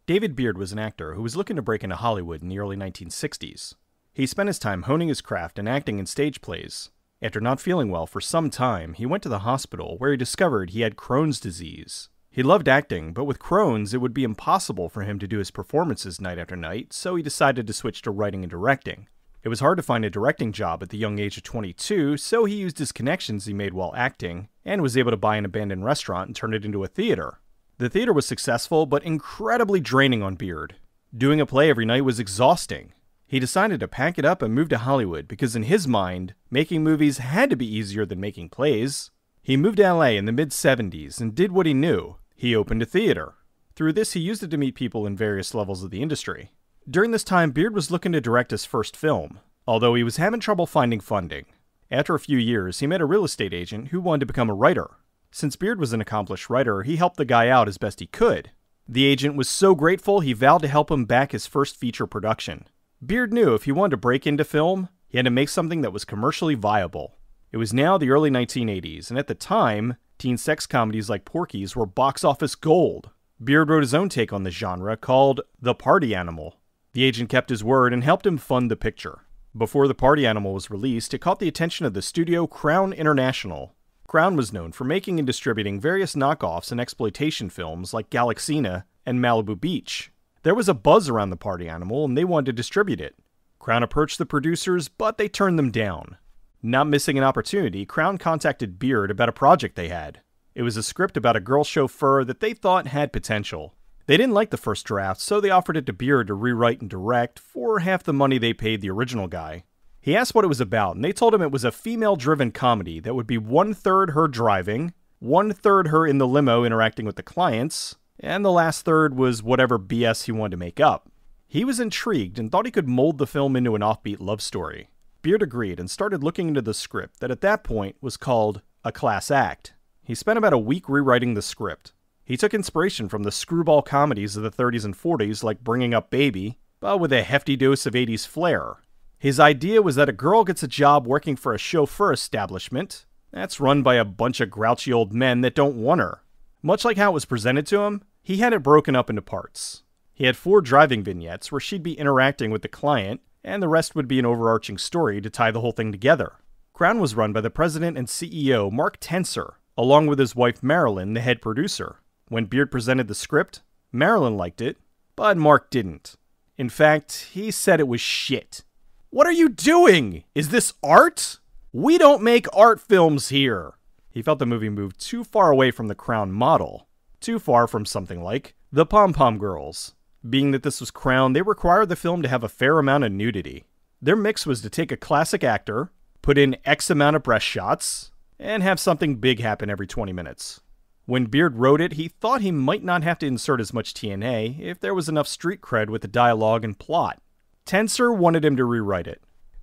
David Beaird was an actor who was looking to break into Hollywood in the early 1960s. He spent his time honing his craft and acting in stage plays. After not feeling well for some time, he went to the hospital where he discovered he had Crohn's disease. He loved acting, but with Crohn's, it would be impossible for him to do his performances night after night, so he decided to switch to writing and directing. It was hard to find a directing job at the young age of 22, so he used his connections he made while acting, and was able to buy an abandoned restaurant and turn it into a theater. The theater was successful, but incredibly draining on Beaird. Doing a play every night was exhausting. He decided to pack it up and move to Hollywood because in his mind, making movies had to be easier than making plays. He moved to LA in the mid-70s and did what he knew. He opened a theater. Through this, he used it to meet people in various levels of the industry. During this time, Beaird was looking to direct his first film, although he was having trouble finding funding. After a few years, he met a real estate agent who wanted to become a writer. Since Beaird was an accomplished writer, he helped the guy out as best he could. The agent was so grateful, he vowed to help him back his first feature production. Beaird knew if he wanted to break into film, he had to make something that was commercially viable. It was now the early 1980s, and at the time, teen sex comedies like Porky's were box office gold. Beaird wrote his own take on the genre called The Party Animal. The agent kept his word and helped him fund the picture. Before The Party Animal was released, it caught the attention of the studio Crown International. Crown was known for making and distributing various knockoffs and exploitation films like Galaxina and Malibu Beach. There was a buzz around The Party Animal and they wanted to distribute it. Crown approached the producers, but they turned them down. Not missing an opportunity, Crown contacted Beaird about a project they had. It was a script about a girl chauffeur that they thought had potential. They didn't like the first draft, so they offered it to Beaird to rewrite and direct for half the money they paid the original guy. He asked what it was about, and they told him it was a female-driven comedy that would be 1/3 her driving, 1/3 her in the limo interacting with the clients, and the last third was whatever BS he wanted to make up. He was intrigued and thought he could mold the film into an offbeat love story. Beaird agreed and started looking into the script that at that point was called A Class Act. He spent about a week rewriting the script. He took inspiration from the screwball comedies of the 30s and 40s like Bringing Up Baby, but with a hefty dose of 80s flair. His idea was that a girl gets a job working for a chauffeur establishment that's run by a bunch of grouchy old men that don't want her. Much like how it was presented to him, he had it broken up into parts. He had 4 driving vignettes where she'd be interacting with the client, and the rest would be an overarching story to tie the whole thing together. Crown was run by the president and CEO, Mark Tenser, along with his wife Marilyn, the head producer. When Beaird presented the script, Marilyn liked it, but Mark didn't. In fact, he said it was shit. "What are you doing? Is this art? We don't make art films here." He felt the movie moved too far away from the Crown model, too far from something like the Pom Pom Girls. Being that this was Crown, they required the film to have a fair amount of nudity. Their mix was to take a classic actor, put in X amount of breast shots, and have something big happen every 20 minutes. When Beaird wrote it, he thought he might not have to insert as much TNA if there was enough street cred with the dialogue and plot. Tenser wanted him to rewrite it.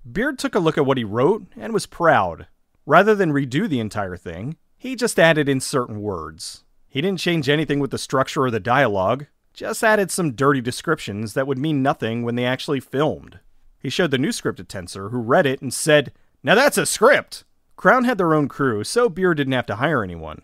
Beaird took a look at what he wrote and was proud. Rather than redo the entire thing, he just added in certain words. He didn't change anything with the structure or the dialogue, just added some dirty descriptions that would mean nothing when they actually filmed. He showed the new script to Tenser, who read it and said, "Now that's a script!" Crown had their own crew, so Beaird didn't have to hire anyone.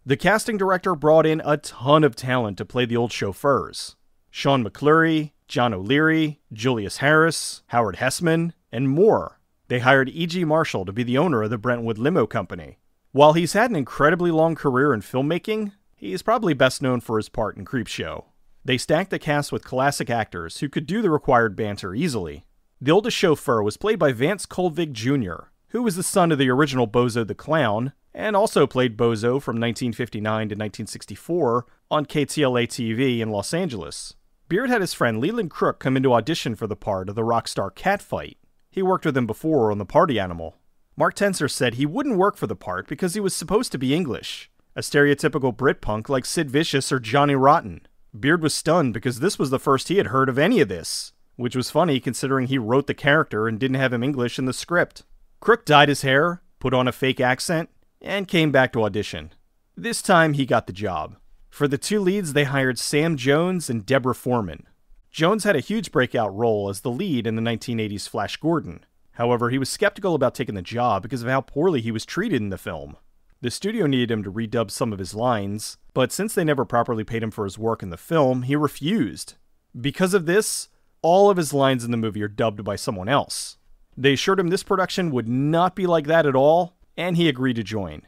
The casting director brought in a ton of talent to play the old chauffeurs. Sean McCleary, John O'Leary, Julius Harris, Howard Hessman, and more. They hired E.G. Marshall to be the owner of the Brentwood Limo Company. While he's had an incredibly long career in filmmaking, he's probably best known for his part in Creepshow. They stacked the cast with classic actors who could do the required banter easily. The oldest chauffeur was played by Vance Colvig Jr., who was the son of the original Bozo the Clown, and also played Bozo from 1959 to 1964 on KTLA-TV in Los Angeles. Beaird had his friend Leland Crook come in to audition for the part of the rock star Catfight. He worked with him before on The Party Animal. Mark Tenser said he wouldn't work for the part because he was supposed to be English, a stereotypical Britpunk like Sid Vicious or Johnny Rotten. Beaird was stunned because this was the first he had heard of any of this, which was funny considering he wrote the character and didn't have him English in the script. Crook dyed his hair, put on a fake accent, and came back to audition. This time he got the job. For the 2 leads, they hired Sam Jones and Deborah Foreman. Jones had a huge breakout role as the lead in the 1980s Flash Gordon. However, he was skeptical about taking the job because of how poorly he was treated in the film. The studio needed him to redub some of his lines, But since they never properly paid him for his work in the film, he refused. Because of this, all of his lines in the movie are dubbed by someone else. They assured him this production would not be like that at all, and he agreed to join.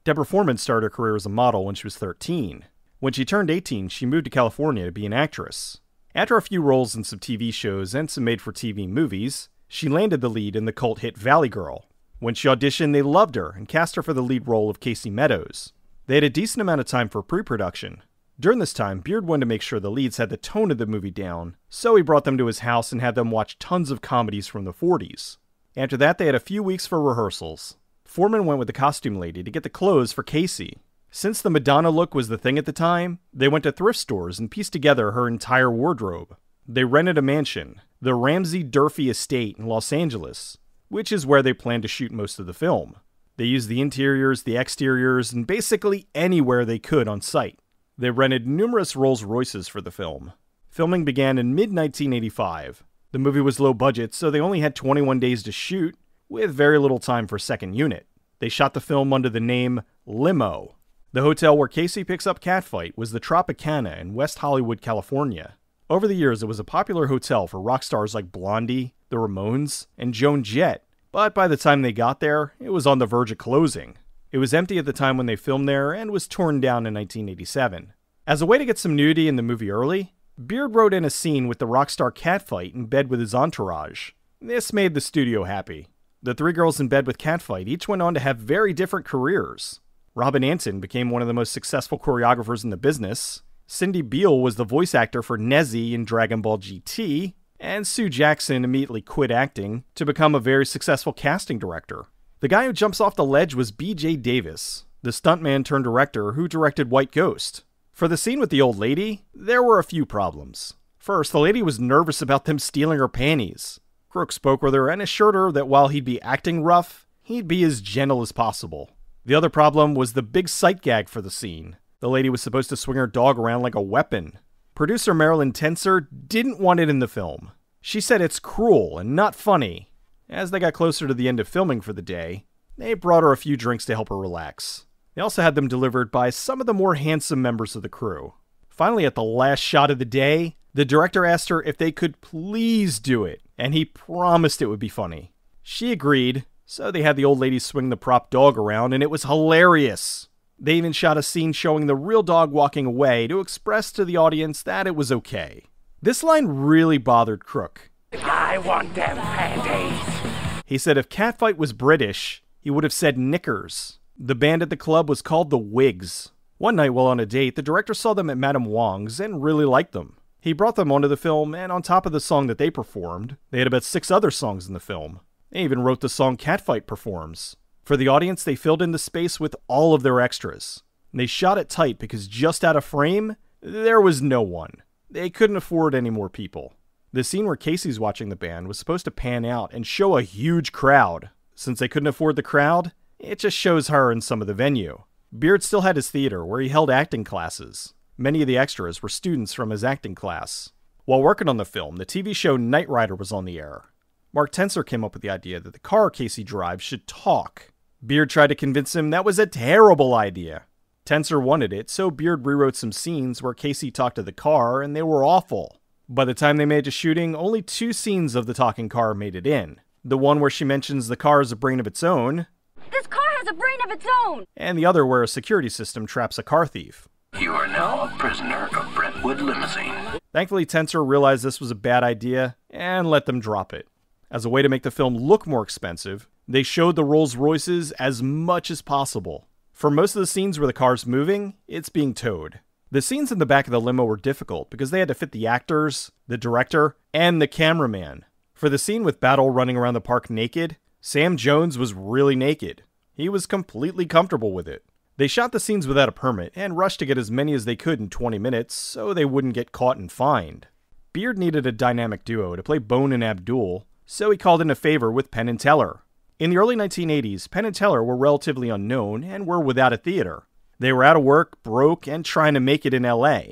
Deborah Foreman started her career as a model when she was 13. When she turned 18, she moved to California to be an actress. After a few roles in some TV shows and some made-for-TV movies, she landed the lead in the cult hit Valley Girl. When she auditioned, they loved her and cast her for the lead role of Casey Meadows. They had a decent amount of time for pre-production. During this time, Beaird wanted to make sure the leads had the tone of the movie down, so he brought them to his house and had them watch tons of comedies from the 40s. After that, they had a few weeks for rehearsals. Foreman went with the costume lady to get the clothes for Casey. Since the Madonna look was the thing at the time, they went to thrift stores and pieced together her entire wardrobe. They rented a mansion, the Ramsey Durfee Estate in Los Angeles, which is where they planned to shoot most of the film. They used the interiors, the exteriors, and basically anywhere they could on site. They rented numerous Rolls Royces for the film. Filming began in mid-1985. The movie was low budget, so they only had 21 days to shoot, with very little time for second unit. They shot the film under the name Limo. The hotel where Casey picks up Catfight was the Tropicana in West Hollywood, California. Over the years, it was a popular hotel for rock stars like Blondie, the Ramones, and Joan Jett, but by the time they got there, it was on the verge of closing. It was empty at the time when they filmed there and was torn down in 1987. As a way to get some nudity in the movie early, Beaird wrote in a scene with the rock star Catfight in bed with his entourage. This made the studio happy. The three girls in bed with Catfight each went on to have very different careers. Robin Antin became one of the most successful choreographers in the business. Cindy Beale was the voice actor for Nezzy in Dragon Ball GT, and Sue Jackson immediately quit acting to become a very successful casting director. The guy who jumps off the ledge was B.J. Davis, the stuntman turned director who directed White Ghost. For the scene with the old lady, there were a few problems. First, the lady was nervous about them stealing her panties. Crook spoke with her and assured her that while he'd be acting rough, he'd be as gentle as possible. The other problem was the big sight gag for the scene. The lady was supposed to swing her dog around like a weapon. Producer Marilyn Tenser didn't want it in the film. She said it's cruel and not funny. As they got closer to the end of filming for the day, they brought her a few drinks to help her relax. They also had them delivered by some of the more handsome members of the crew. Finally, at the last shot of the day, the director asked her if they could please do it, and he promised it would be funny. She agreed, so they had the old lady swing the prop dog around, and it was hilarious. They even shot a scene showing the real dog walking away to express to the audience that it was okay. This line really bothered Crook. I want them panties. He said if Catfight was British, he would have said knickers. The band at the club was called the Wigs. One night while on a date, the director saw them at Madame Wong's and really liked them. He brought them onto the film, and on top of the song that they performed, they had about 6 other songs in the film. They even wrote the song Catfight performs. For the audience, they filled in the space with all of their extras. They shot it tight because just out of frame, there was no one. They couldn't afford any more people. The scene where Casey's watching the band was supposed to pan out and show a huge crowd. Since they couldn't afford the crowd, it just shows her in some of the venue. Beaird still had his theater where he held acting classes. Many of the extras were students from his acting class. While working on the film, the TV show Knight Rider was on the air. Mark Tenser came up with the idea that the car Casey drives should talk. Beaird tried to convince him that was a terrible idea. Tenser wanted it, so Beaird rewrote some scenes where Casey talked to the car, and they were awful. By the time they made it to shooting, only 2 scenes of the talking car made it in. The one where she mentions the car has a brain of its own. This car has a brain of its own! And the other where a security system traps a car thief. You are now a prisoner of Brentwood Limousine. Thankfully, Tenser realized this was a bad idea and let them drop it. As a way to make the film look more expensive, they showed the Rolls Royces as much as possible. For most of the scenes where the car's moving, it's being towed. The scenes in the back of the limo were difficult because they had to fit the actors, the director, and the cameraman. For the scene with Battle running around the park naked, Sam Jones was really naked. He was completely comfortable with it. They shot the scenes without a permit and rushed to get as many as they could in 20 minutes so they wouldn't get caught and fined. Beaird needed a dynamic duo to play Bone and Abdul, so he called in a favor with Penn and Teller. In the early 1980s, Penn and Teller were relatively unknown and were without a theater. They were out of work, broke, and trying to make it in LA.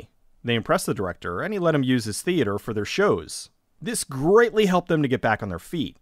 They impressed the director, and he let him use his theater for their shows. This greatly helped them to get back on their feet.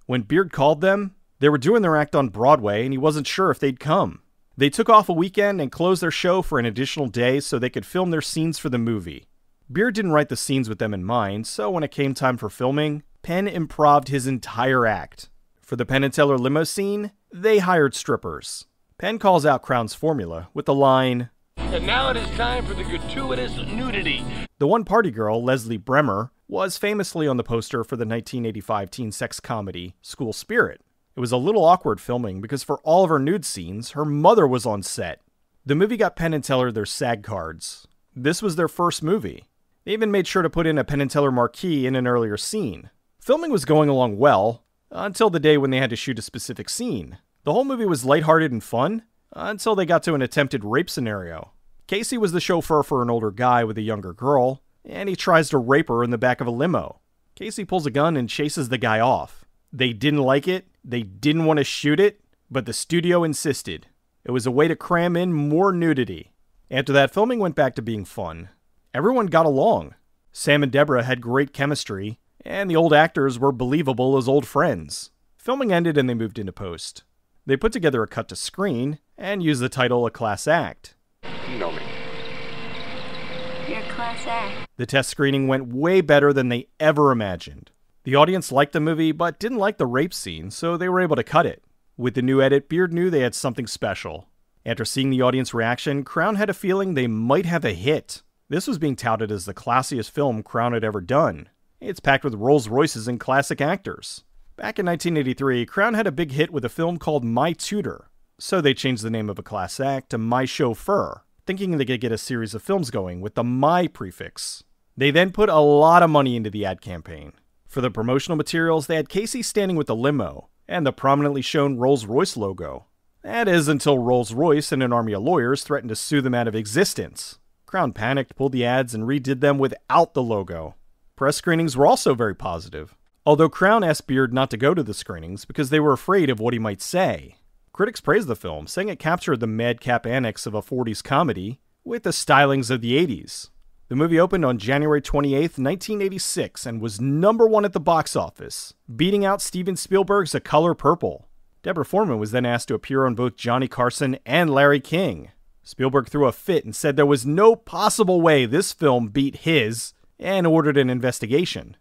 When Beaird called them, they were doing their act on Broadway, and he wasn't sure if they'd come. They took off a weekend and closed their show for an additional day so they could film their scenes for the movie. Beaird didn't write the scenes with them in mind, so when it came time for filming, Penn improv'd his entire act. For the Penn and Teller limo scene, they hired strippers. Penn calls out Crown's formula with the line, And now it is time for the gratuitous nudity. The one party girl, Leslie Bremer, was famously on the poster for the 1985 teen sex comedy School Spirit. It was a little awkward filming because for all of her nude scenes, her mother was on set. The movie got Penn and Teller their SAG cards. This was their first movie. They even made sure to put in a Penn and Teller marquee in an earlier scene. Filming was going along well, until the day when they had to shoot a specific scene. The whole movie was lighthearted and fun, until they got to an attempted rape scenario. Casey was the chauffeur for an older guy with a younger girl, and he tries to rape her in the back of a limo. Casey pulls a gun and chases the guy off. They didn't like it, they didn't want to shoot it, but the studio insisted. It was a way to cram in more nudity. After that, filming went back to being fun. Everyone got along. Sam and Deborah had great chemistry, and the old actors were believable as old friends. Filming ended and they moved into post. They put together a cut to screen and used the title A Class Act. You know me. You're a class act. The test screening went way better than they ever imagined. The audience liked the movie but didn't like the rape scene, so they were able to cut it. With the new edit, Beaird knew they had something special. After seeing the audience reaction, Crown had a feeling they might have a hit. This was being touted as the classiest film Crown had ever done. It's packed with Rolls Royces and classic actors. Back in 1983, Crown had a big hit with a film called My Tutor, so they changed the name of A Class Act to My Chauffeur, thinking they could get a series of films going with the My prefix. They then put a lot of money into the ad campaign. For the promotional materials, they had Casey standing with the limo and the prominently shown Rolls-Royce logo. That is until Rolls-Royce and an army of lawyers threatened to sue them out of existence. Crown panicked, pulled the ads, and redid them without the logo. Press screenings were also very positive, although Crown asked Beaird not to go to the screenings because they were afraid of what he might say. Critics praised the film, saying it captured the madcap annex of a 40s comedy with the stylings of the 80s. The movie opened on January 28, 1986, and was #1 at the box office, beating out Steven Spielberg's A Color Purple. Deborah Foreman was then asked to appear on both Johnny Carson and Larry King. Spielberg threw a fit and said there was no possible way this film beat his, and ordered an investigation.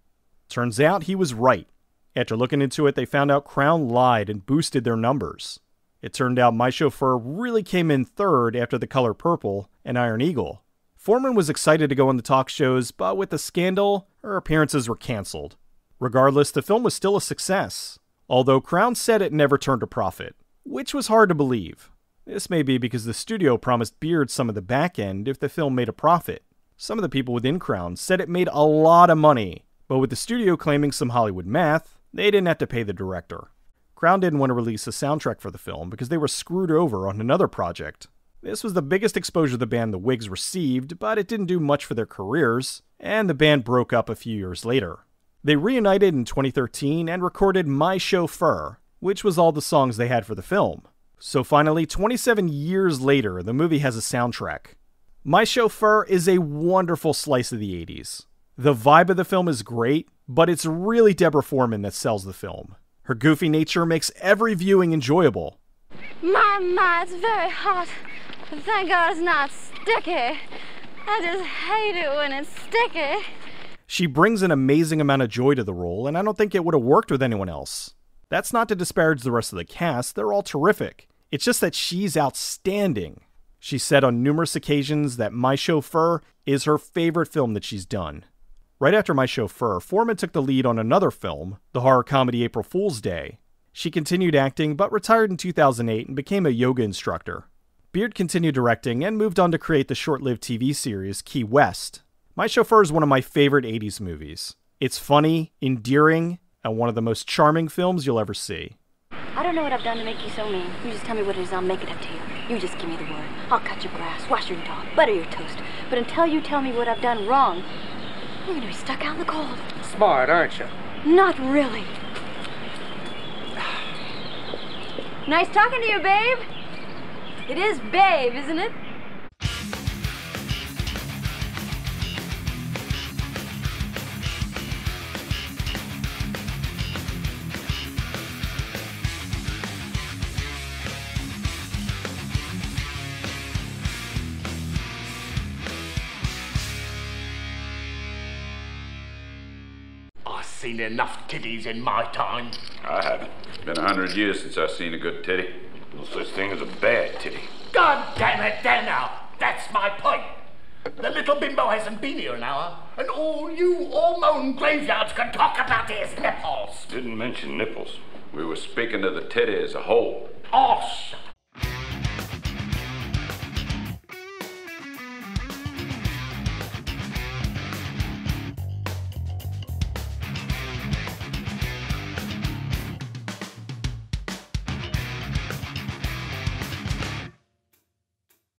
Turns out he was right. After looking into it, they found out Crown lied and boosted their numbers. It turned out My Chauffeur really came in third after The Color Purple and Iron Eagle. Foreman was excited to go on the talk shows, but with the scandal, her appearances were canceled. Regardless, the film was still a success, although Crown said it never turned a profit, which was hard to believe. This may be because the studio promised Beaird some of the back end if the film made a profit. Some of the people within Crown said it made a lot of money, but with the studio claiming some Hollywood math, they didn't have to pay the director. Crown didn't want to release a soundtrack for the film because they were screwed over on another project. This was the biggest exposure the band The Whigs received, but it didn't do much for their careers, and the band broke up a few years later. They reunited in 2013 and recorded My Chauffeur, which was all the songs they had for the film. So finally, 27 years later, the movie has a soundtrack. My Chauffeur is a wonderful slice of the 80s. The vibe of the film is great, but it's really Deborah Foreman that sells the film. Her goofy nature makes every viewing enjoyable. My, it's very hot. Thank God it's not sticky. I just hate it when it's sticky. She brings an amazing amount of joy to the role, and I don't think it would have worked with anyone else. That's not to disparage the rest of the cast, they're all terrific. It's just that she's outstanding. She said on numerous occasions that My Chauffeur is her favorite film that she's done. Right after My Chauffeur, Foreman took the lead on another film, the horror comedy April Fool's Day. She continued acting, but retired in 2008 and became a yoga instructor. Beaird continued directing and moved on to create the short-lived TV series Key West. My Chauffeur is one of my favorite 80s movies. It's funny, endearing, and one of the most charming films you'll ever see. I don't know what I've done to make you so mean. You just tell me what it is, I'll make it up to you. You just give me the word. I'll cut your grass, wash your dog, butter your toast. But until you tell me what I've done wrong, you're gonna be stuck out in the cold. Smart, aren't you? Not really. Nice talking to you, babe. It is babe, isn't it? seen enough titties in my time. I haven't. It's been 100 years since I've seen a good titty. No such thing as a bad titty. God damn it, there now. That's my point. The little bimbo hasn't been here an hour, and all you hormone graveyards can talk about is nipples. Didn't mention nipples. We were speaking of the titty as a whole. Oh, shut